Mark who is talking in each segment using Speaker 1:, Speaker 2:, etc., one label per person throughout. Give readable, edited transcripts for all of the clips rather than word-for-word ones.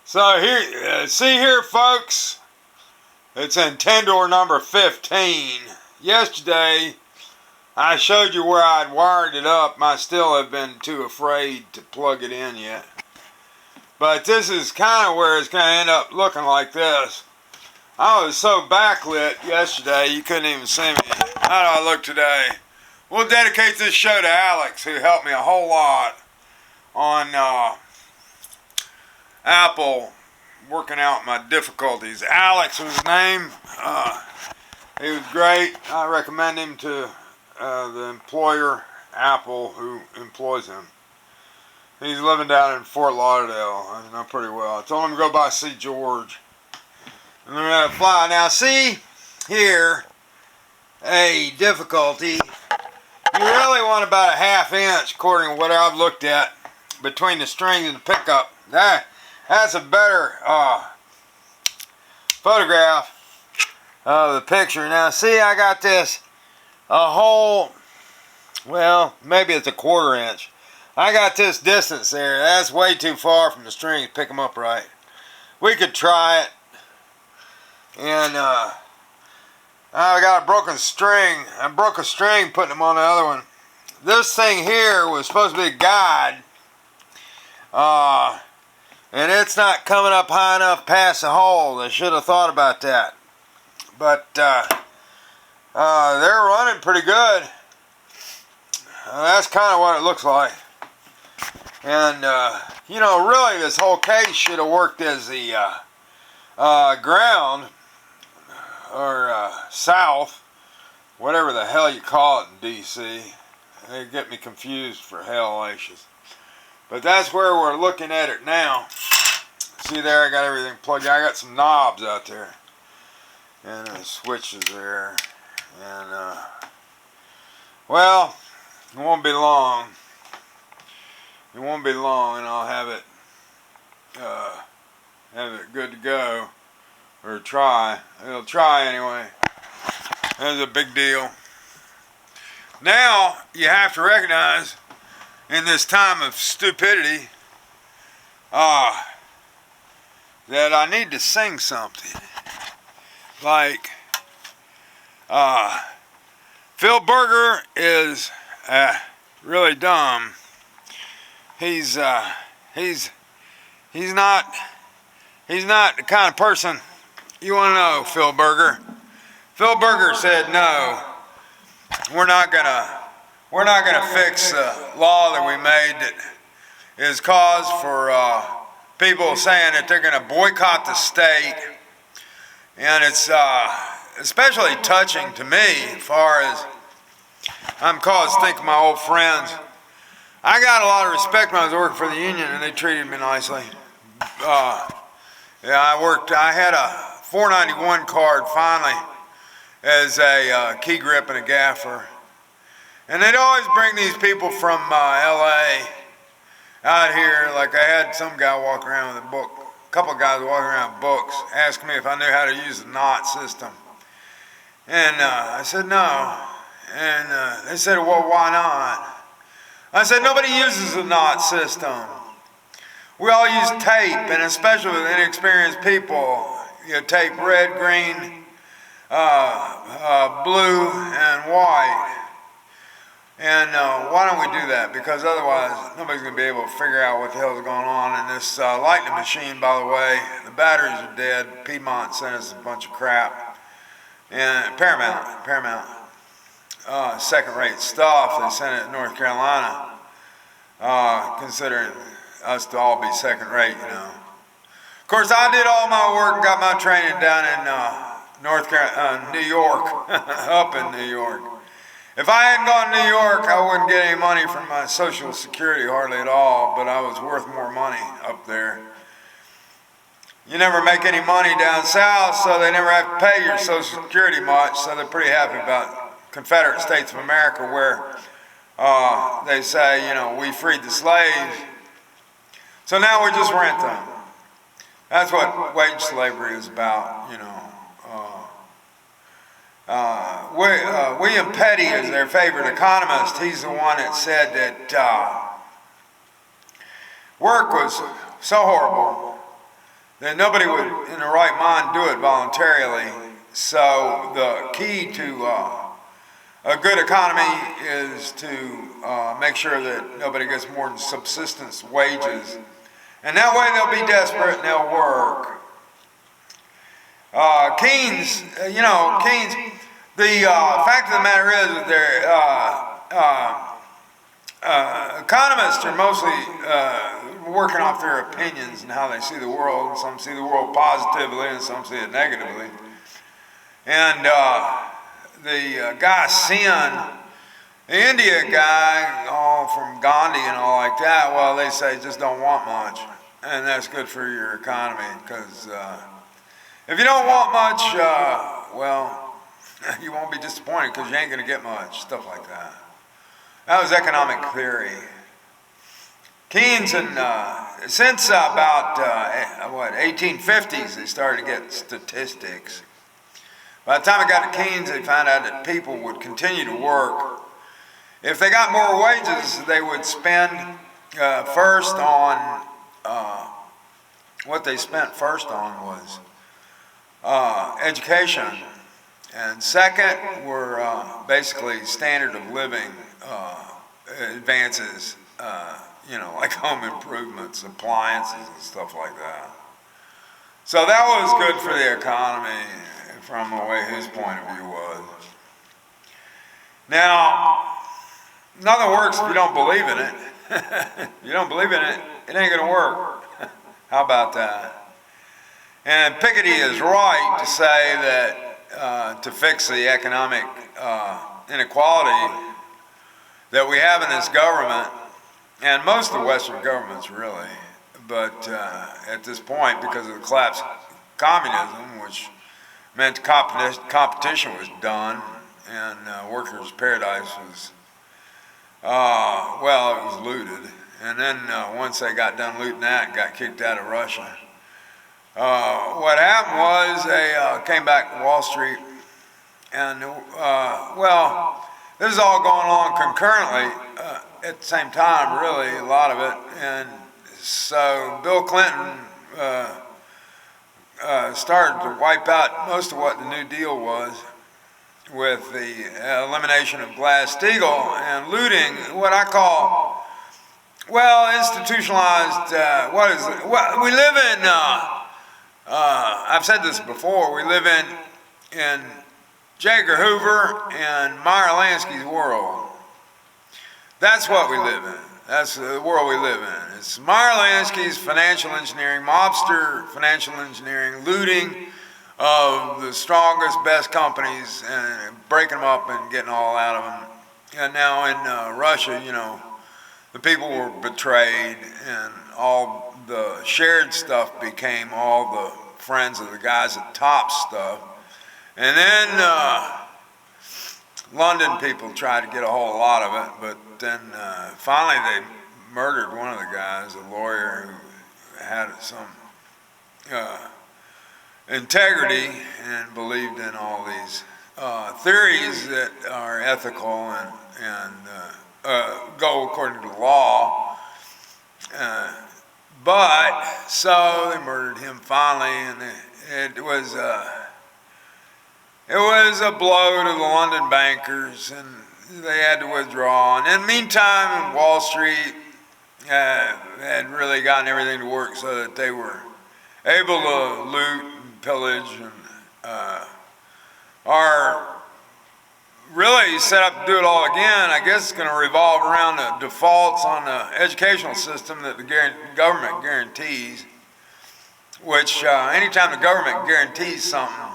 Speaker 1: So here, see here, folks, it's Intendor number 15. Yesterday, I showed you where I'd wired it up. I still have been too afraid to plug it in yet. But this is kind of where it's going to end up looking like this. I was so backlit yesterday, you couldn't even see me. How do I look today? We'll dedicate this show to Alex, who helped me a whole lot on Apple, working out my difficulties. Alex was his name. He was great. I recommend him to the employer, Apple, who employs him. He's living down in Fort Lauderdale. I know pretty well. I told him to go by see George. And we're going to fly. Now see here a difficulty. You really want about a ½ inch, according to what I've looked at, between the string and the pickup. That's a better photograph of the picture. Now see, I got this a whole, well, maybe it's a ½ inch. I got this distance there. That's way too far from the string to pick them up right. We could try it. And I got a broken string. I broke a string putting them on the other one. This thing here was supposed to be a guide. And it's not coming up high enough past the hole. They should have thought about that. But they're running pretty good. That's kind of what it looks like. And, you know, really this whole case should have worked as the ground, or south, whatever the hell you call it in D.C. They get me confused for hellacious. But that's where we're looking at it now. See there, I got everything plugged in. I got some knobs out there. And switches there. And, well, it won't be long. It won't be long and I'll have it good to go. Or try. It'll try anyway. That's a big deal. Now, you have to recognize, in this time of stupidity, that I need to sing something. Like, Phil Berger is really dumb. He's not the kind of person you want to know. Phil Berger said no. We're not gonna fix the law that we made that is cause for people saying that they're gonna boycott the state, and it's especially touching to me as far as I'm caused to think of my old friends. I got a lot of respect when I was working for the union, and they treated me nicely. Yeah, I had a 491 card finally as a key grip and a gaffer. And they'd always bring these people from LA out here. Like I had some guy walk around with a book, a couple of guys walking around with books, asking me if I knew how to use the knot system. And I said no. And they said, well, why not? I said, nobody uses the knot system. We all use tape, and especially with inexperienced people, you tape red, green, blue, and white. And why don't we do that? Because otherwise, nobody's going to be able to figure out what the hell's going on. And this lightning machine, by the way, the batteries are dead. Piedmont sent us a bunch of crap. And Paramount, second-rate stuff. They sent it to North Carolina, considering us to all be second-rate, you know. Of course, I did all my work and got my training down in New York, up in New York. If I hadn't gone to New York, I wouldn't get any money from my Social Security, hardly at all, but I was worth more money up there. You never make any money down south, so they never have to pay your Social Security much, so they're pretty happy about Confederate States of America, where they say, you know, we freed the slaves. So now we just rent them. That's what wage slavery is about, you know. William Petty is their favorite economist. He's the one that said that work was so horrible then nobody would, in their right mind, do it voluntarily. So the key to a good economy is to make sure that nobody gets more than subsistence wages. And that way they'll be desperate and they'll work. Keynes, the fact of the matter is that economists are mostly working off their opinions and how they see the world. Some see the world positively and some see it negatively. And the guy Sen, the India guy, all from Gandhi and all like that, well, they say just don't want much. And that's good for your economy, because if you don't want much, well, you won't be disappointed because you ain't going to get much, stuff like that. That was economic theory. Keynes, since about 1850s, they started to get statistics. By the time it got to Keynes, they found out that people would continue to work. If they got more wages, they would spend first on, what they spent first on was education. And second were basically standard of living advances, like home improvements, appliances and stuff like that. So that was good for the economy from the way his point of view was. Now, nothing works if you don't believe in it. If you don't believe in it, it ain't gonna work. How about that? And Piketty is right to say that to fix the economic inequality that we have in this government, and most of the Western governments really, but at this point, because of the collapse of communism, which meant competition was done, and workers' paradise was, it was looted. And then once they got done looting that, got kicked out of Russia. What happened was they came back to Wall Street, and this is all going on concurrently at the same time, really, a lot of it. And so Bill Clinton started to wipe out most of what the New Deal was, with the elimination of Glass-Steagall and looting, what I call, institutionalized, we live in, I've said this before, we live in J. Edgar Hoover and Meyer Lansky's world. That's what we live in. That's the world we live in. It's Meyer Lansky's financial engineering, mobster financial engineering, looting of the strongest, best companies and breaking them up and getting all out of them. And now in Russia, the people were betrayed, and all the shared stuff became all the friends of the guys at top stuff. And then London people tried to get a whole lot of it, but then finally they murdered one of the guys, a lawyer who had some integrity and believed in all these theories that are ethical and go according to the law. But so they murdered him finally, and it was a blow to the London bankers, and they had to withdraw. And in the meantime, Wall Street had really gotten everything to work so that they were able to loot and pillage, and are really set up to do it all again. I guess it's going to revolve around the defaults on the educational system that the government guarantees, which anytime the government guarantees something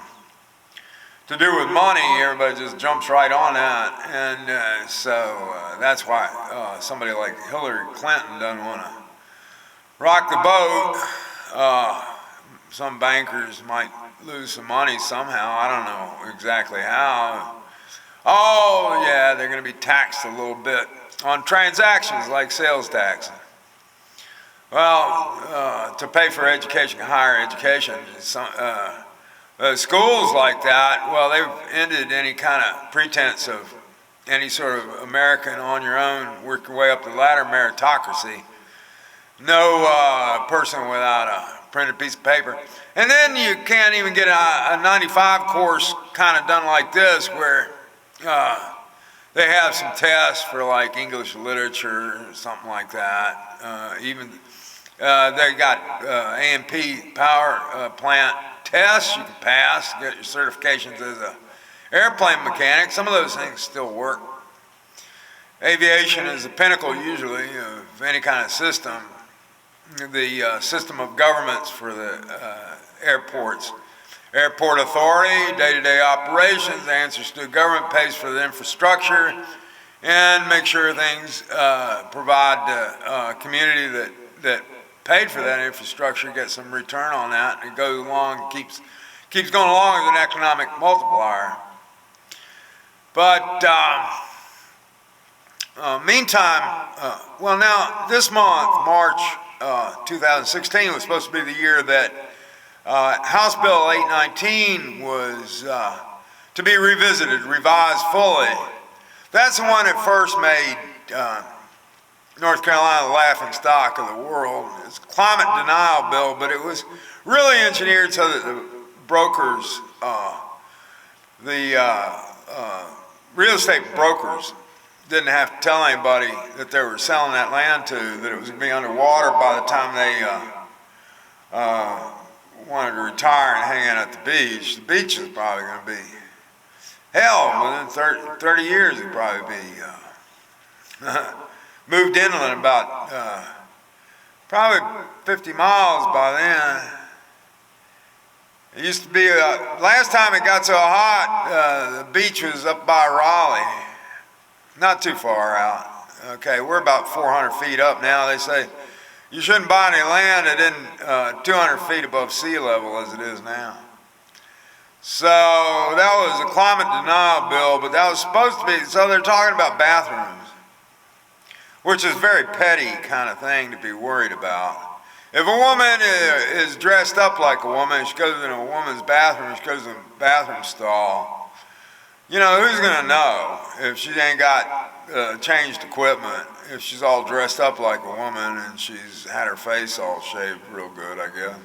Speaker 1: to do with money, everybody just jumps right on that. And so that's why somebody like Hillary Clinton doesn't want to rock the boat. Some bankers might lose some money somehow. I don't know exactly how. Oh, yeah, they're going to be taxed a little bit on transactions like sales tax. Well, to pay for education, higher education, schools like that, well, they've ended any kind of pretense of any sort of American on your own, work your way up the ladder meritocracy. no person without a printed piece of paper. And then you can't even get a 95 course kind of done like this, where they have some tests for like English literature or something like that. Even they got A&P power plant tests you can pass, get your certifications as a airplane mechanic. Some of those things still work. Aviation is the pinnacle usually of any kind of system. The system of governments for the airports. Airport authority, day-to-day operations, answers to the government, pays for the infrastructure, and make sure things provide the community that paid for that infrastructure gets some return on that. It goes along, keeps going along as an economic multiplier. But meantime, well, now this month, March 2016, was supposed to be the year that House Bill 819 was to be revisited, revised fully. That's the one that first made North Carolina the laughing stock of the world. It's a climate denial bill, but it was really engineered so that the brokers, real estate brokers, didn't have to tell anybody that they were selling that land to, that it was going to be underwater by the time they wanted to retire and hang out at the beach. The beach is probably going to be, hell, within 30 years it'd probably be moved inland about probably 50 miles by then. It used to be, last time it got so hot, the beach was up by Raleigh, not too far out. Okay, we're about 400 feet up now. They say you shouldn't buy any land that isn't 200 feet above sea level as it is now. So that was a climate denial bill, but that was supposed to be, so they're talking about bathrooms, which is a very petty kind of thing to be worried about. If a woman is dressed up like a woman, she goes in a woman's bathroom, she goes in a bathroom stall, you know, who's going to know if she ain't got changed equipment, if she's all dressed up like a woman and she's had her face all shaved real good, I guess.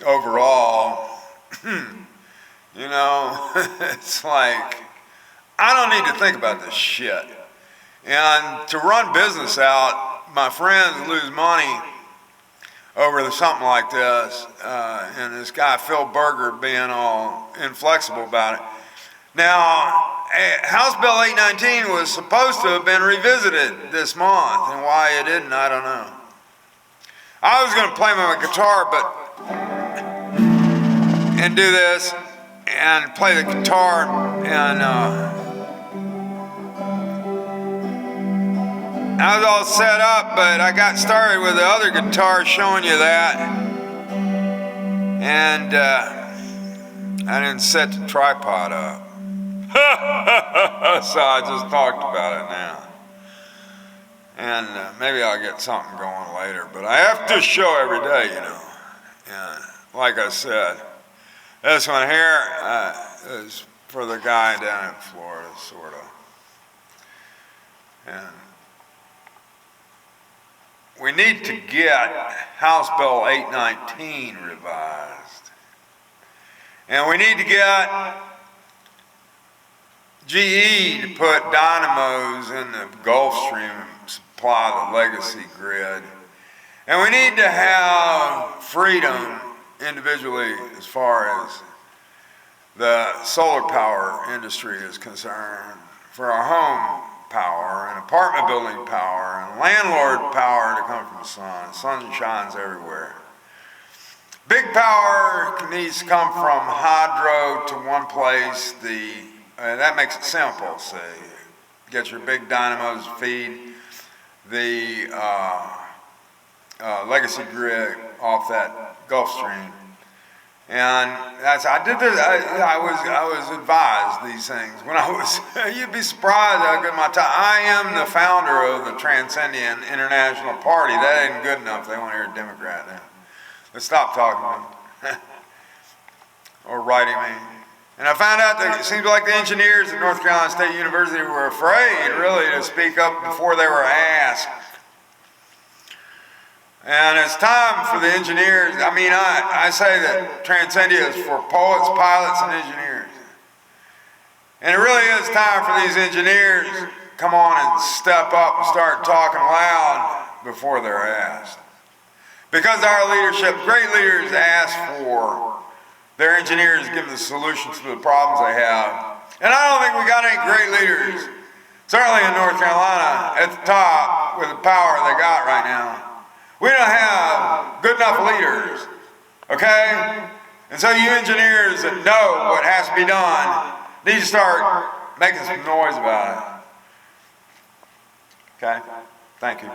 Speaker 1: Overall, you know, it's like, I don't need to think about this shit. And to run business out, my friends lose money over something like this, and this guy Phil Berger being all inflexible about it. Now, House Bill 819 was supposed to have been revisited this month, and why it didn't, I don't know. I was going to play my guitar, and do this, and play the guitar, and I was all set up, but I got started with the other guitar showing you that, and I didn't set the tripod up. So I just talked about it now. And maybe I'll get something going later, but I have to show every day, you know. And like I said, this one here is for the guy down in Florida, sort of. And we need to get House Bill 819 revised. And we need to get GE to put dynamos in the Gulf Stream and supply the legacy grid. And we need to have freedom individually as far as the solar power industry is concerned, for our home power and apartment building power and landlord power to come from the sun. Sun shines everywhere. Big power needs to come from hydro to one place. That makes it simple. See, get your big dynamos to feed the legacy grid off that Gulf Stream. And I did this. I was advised these things when I was. You'd be surprised how good my time. I am the founder of the Transcendian International Party. That ain't good enough. They want to hear a Democrat now. Let's stop talking to me or writing me. And I found out that it seems like the engineers at North Carolina State University were afraid, really, to speak up before they were asked. And it's time for the engineers. I mean, I say that Transcendian is for poets, pilots, and engineers. And it really is time for these engineers to come on and step up and start talking loud before they're asked. Because our leadership, great leaders ask for their engineers to give them the solutions to the problems they have. And I don't think we got any great leaders, certainly in North Carolina, at the top with the power they got right now. We don't have good enough leaders, okay? And so you engineers that know what has to be done need to start making some noise about it. Okay? Thank you.